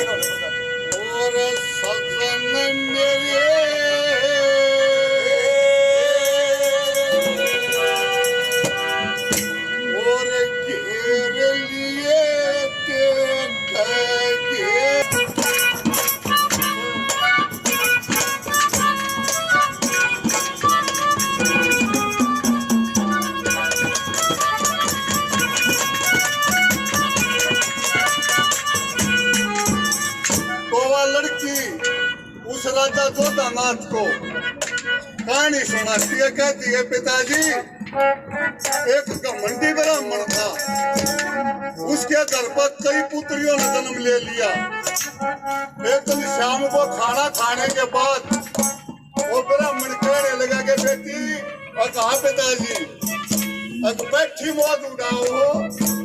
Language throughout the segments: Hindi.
और सजन मेरे और घेर लिए लड़की उस राजा जोधानाथ को कहानी सुनाती है, कहती है पिताजी एक घमंडी ब्राह्मण था, उसके घर पर कई पुत्रियों ने जन्म ले लिया। एक दिन शाम को खाना खाने के बाद वो ब्राह्मण कहने लगा कि बेटी कहा पिताजी बैठी मौत उड़ाओ हो,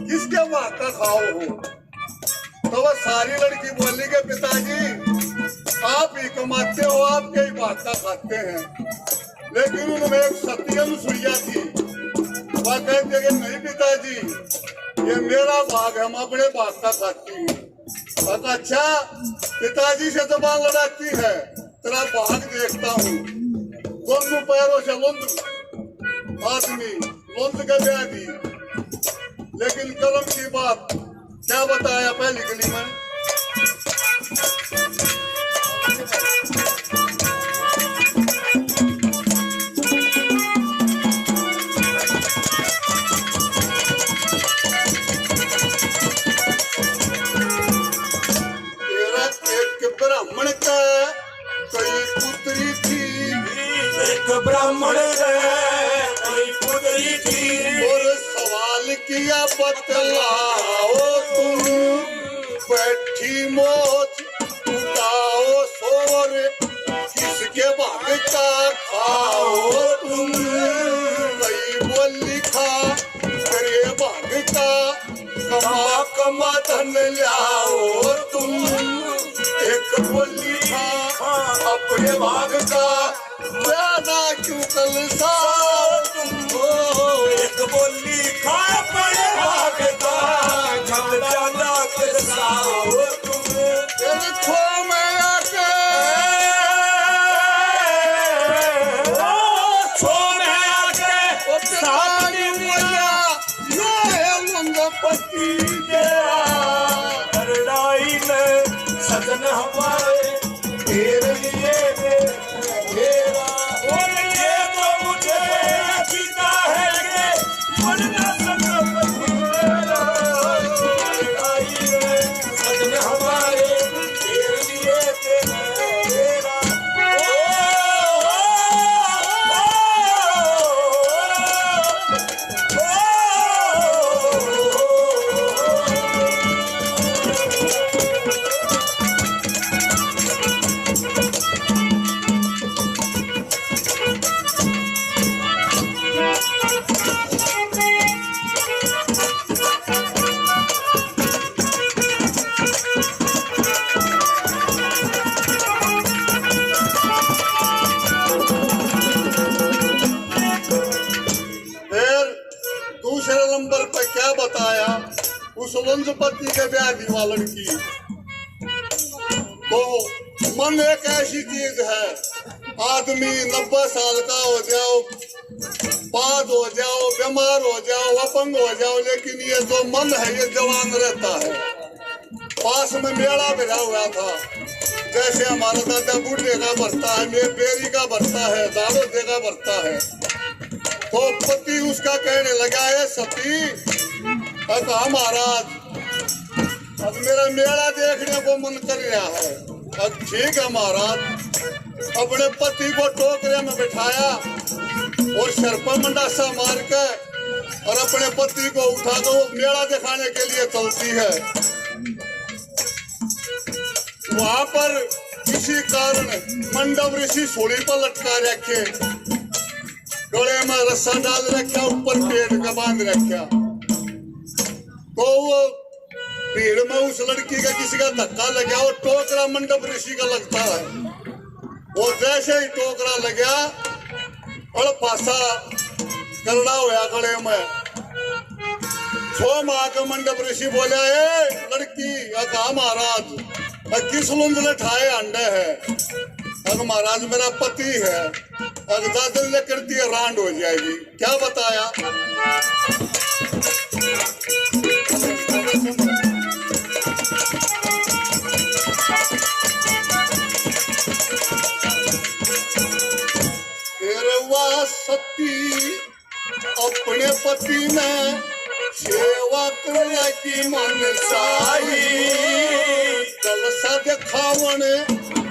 किसके वास्ते खाओ हो? तो वह सारी लड़की बोली कि पिताजी आप ही कमाते हो, आपके ही बादशाह खाते हैं। लेकिन उनमें एक सती अनुसुईया थी, वह कहती है कि नहीं पिताजी ये मेरा भाग है, हम अपने बादशाह खाती हूँ। अच्छा पिताजी से जबान लड़ाती है, तेरा भाग देखता हूँ। दोनों पैरों से लुंद आदमी लुंद के ब्याह दी, लेकिन कलम की बात क्या बताया पहली गली में? एक ब्राह्मण का कई पुत्री थी, एक ब्राह्मण कई पुत्री थी, और सवाल किया बतलाओ तुम बैठी मौत उठाओ सोर, किसके भाग का खाओ तुम? कई बोली खा करे भाग का, कमा कमा धन लाओ तुम। एक बोली खा अपने भाग का, ज्यादा क्यों कलसा तुम हो? एक बोली खा अपने भाग का, ज्यादा कलसाओ तुम। खो में आके छोड़े आके सारी बोलिया ये है मंगपति तेरा। लड़ाई में सजन हमारे घेर लिए घेरा, और ये तो मुझे जीता है कि बनना संगपति मेरा। लड़ाई में सजन हमारे घेर लिए घेरा, दूसरे नंबर पर क्या बताया उस वंशपति के ब्याह दीवा लड़की। तो मन एक ऐसी चीज है, आदमी 90 साल का हो जाओ, पाद हो जाओ, बीमार हो जाओ, अपंग हो जाओ, लेकिन ये जो मन है ये जवान रहता है। पास में मेला भरा हुआ था, जैसे हमारा दादा बूढ़े का भरता है, मेरे बेरी का भरता है, दादोदे का भरता है। तो पति उसका कहने लगा है सती कहा महाराज अब मेरा मेला देखने को मन कर रहा है। अब ठीक है महाराज, अपने पति को टोकरे में बिठाया और सर पर मंडासा मार के और अपने पति को उठा कर वो मेला दिखाने के लिए चलती है। वहां पर किसी कारण मंडप ऋषि सूली पर लटका रखे, गले में रस्सा डाल रखा, ऊपर पेट का बांध रखा। तो वो भीड़ में उस लड़की का किसी का धक्का लगा और टोकरा मंडप ऋषि का लगता है। वो जैसे ही टोकरा लगा और फांसा करना हुआ गले में। छो माह का मंडप ऋषि बोला ए लड़की कहा महाराज किस लुंजले ठाए अंडे है। अगर महाराज मेरा पति है, अगर दादल ने करती है रांड हो जाएगी। क्या बताया? सती अपने पति ने सेवा करने की मनसाई, जलसा दिखावन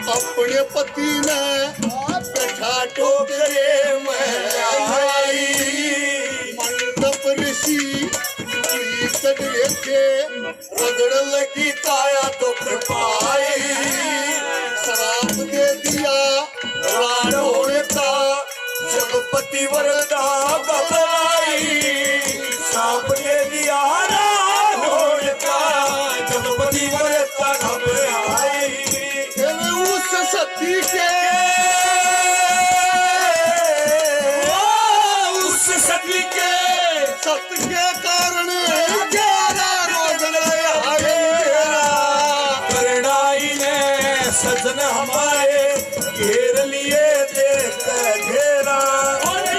अपने पति ने बैठा टोकरे में आई। मंडप ऋषि देखे रगड़ लगी काया तो कृपाई, श्राप दे दिया राण होने का जगपति वरदा बदलाई। श्राप दे दिया राण होने का जगपति वरदा घबराई। उस सती के सत्य के कारण 11 रोज करड़ाई ने सजन हमारे घेर लिए देख घेरा।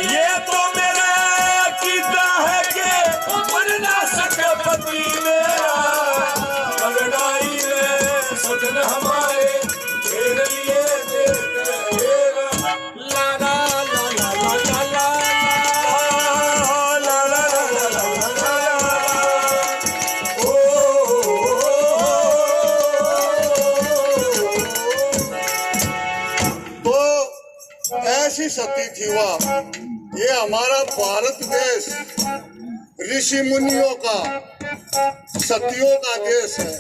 ये तो मेरा कीता है कि बन ना सके पति मेरा। करड़ाई ने सजन हमारे घेर लिए देख घेरा। ला ला ला ला ला ला ऐसी सती थी वह। ये हमारा भारत देश ऋषि मुनियों का सतियों का देश है।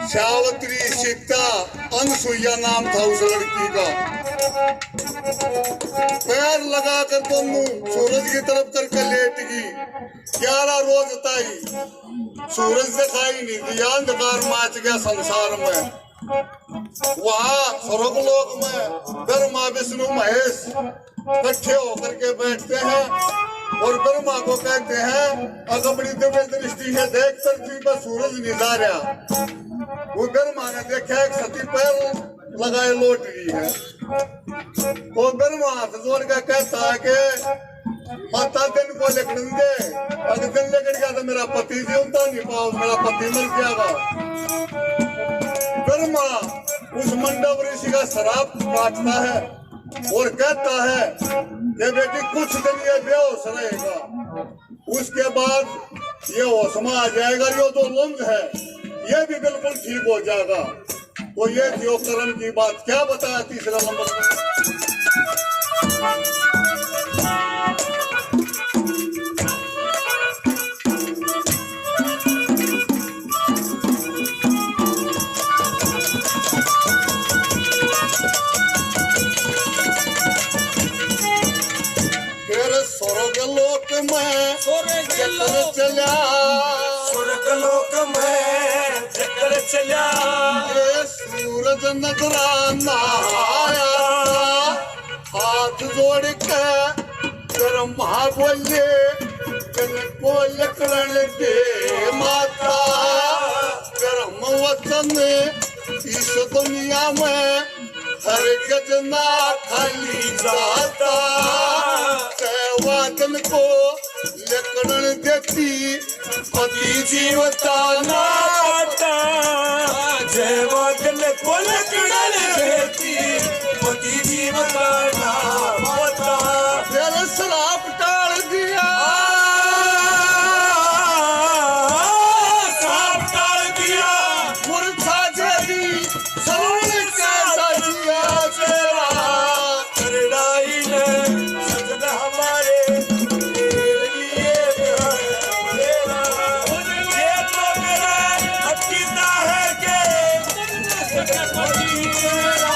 सावित्री, सीता, अनसुईया नाम था उस लड़की का। पैर लगाकर दोनों सूरज की तरफ करके लेट गई। 11 रोज ताई सूरज दिखाई नहीं दिया, अंधकार माच गया संसार में। वहाँ स्वर्गलोक में ब्रह्मा विष्णु महेश इकट्ठे होकर के बैठते हैं और ब्रह्मा को कहते हैं अगर अपनी दिव्य दृष्टि से देख पृथ्वी पर सूरज निजा रहा। वो ब्रह्मा ने देखा एक सती पैर लगाए लौट रही है। तो ब्रह्मा हाथ जोड़ के कहता है कि माता दिन को लिखने दे, अगर दिन लिख गया तो मेरा पति जीवता नहीं पाओ, मेरा पति मर जाएगा। ब्रह्मा उस मंडप ऋषि का श्राप काटता है और कहता है कि बेटी कुछ दिन ये बेहोश रहेगा, उसके बाद ये होश में आ जाएगा। ये तो लुंज है, ये भी बिल्कुल ठीक हो जाएगा। तो ये जो कर्म की बात क्या बताया तीसरा नंबर में। स्वर्गलोक में चला, स्वर्गलोक में चक्कर चला। ये सूरज नजराना आया, हाथ जोड़ के ब्रह्मा बोले को लकड़न दे माता। ब्रह्म वचन इस दुनिया में हर गजना खाली जाता। वादन को लकड़न देती पति जीवता नाता। जय वादन को लकड़न देती पति जीवता नाता। तेरे श्राप टाल दिया, श्राप टाल दिया। मूर्छा जगी सरोने का सजिया तेरा। करड़ाई ने सजन हमारे घेर लिए घेरा। ये तो मेरा अकीदा है कि बन ना सके पति मेरा।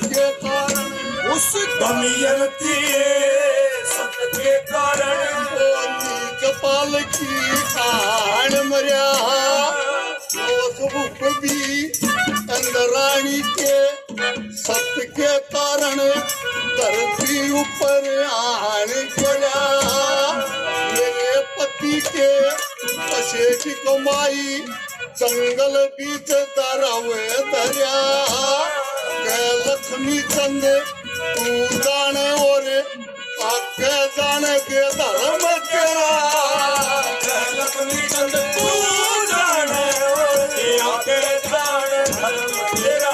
के कारण उस दमयंती सत के कारण कपाल की खान मरिया उस रूप भी अंदरानी के सत के कारण धरती ऊपर आन गया मेरे पति के पशे की कमाई जंगल बीच दरवे दरिया के लक्ष्मी चंद तू जाने और आके जाने के धर्म तेरा लक्ष्मी चंद तू जाने आके जाने धर्म तेरा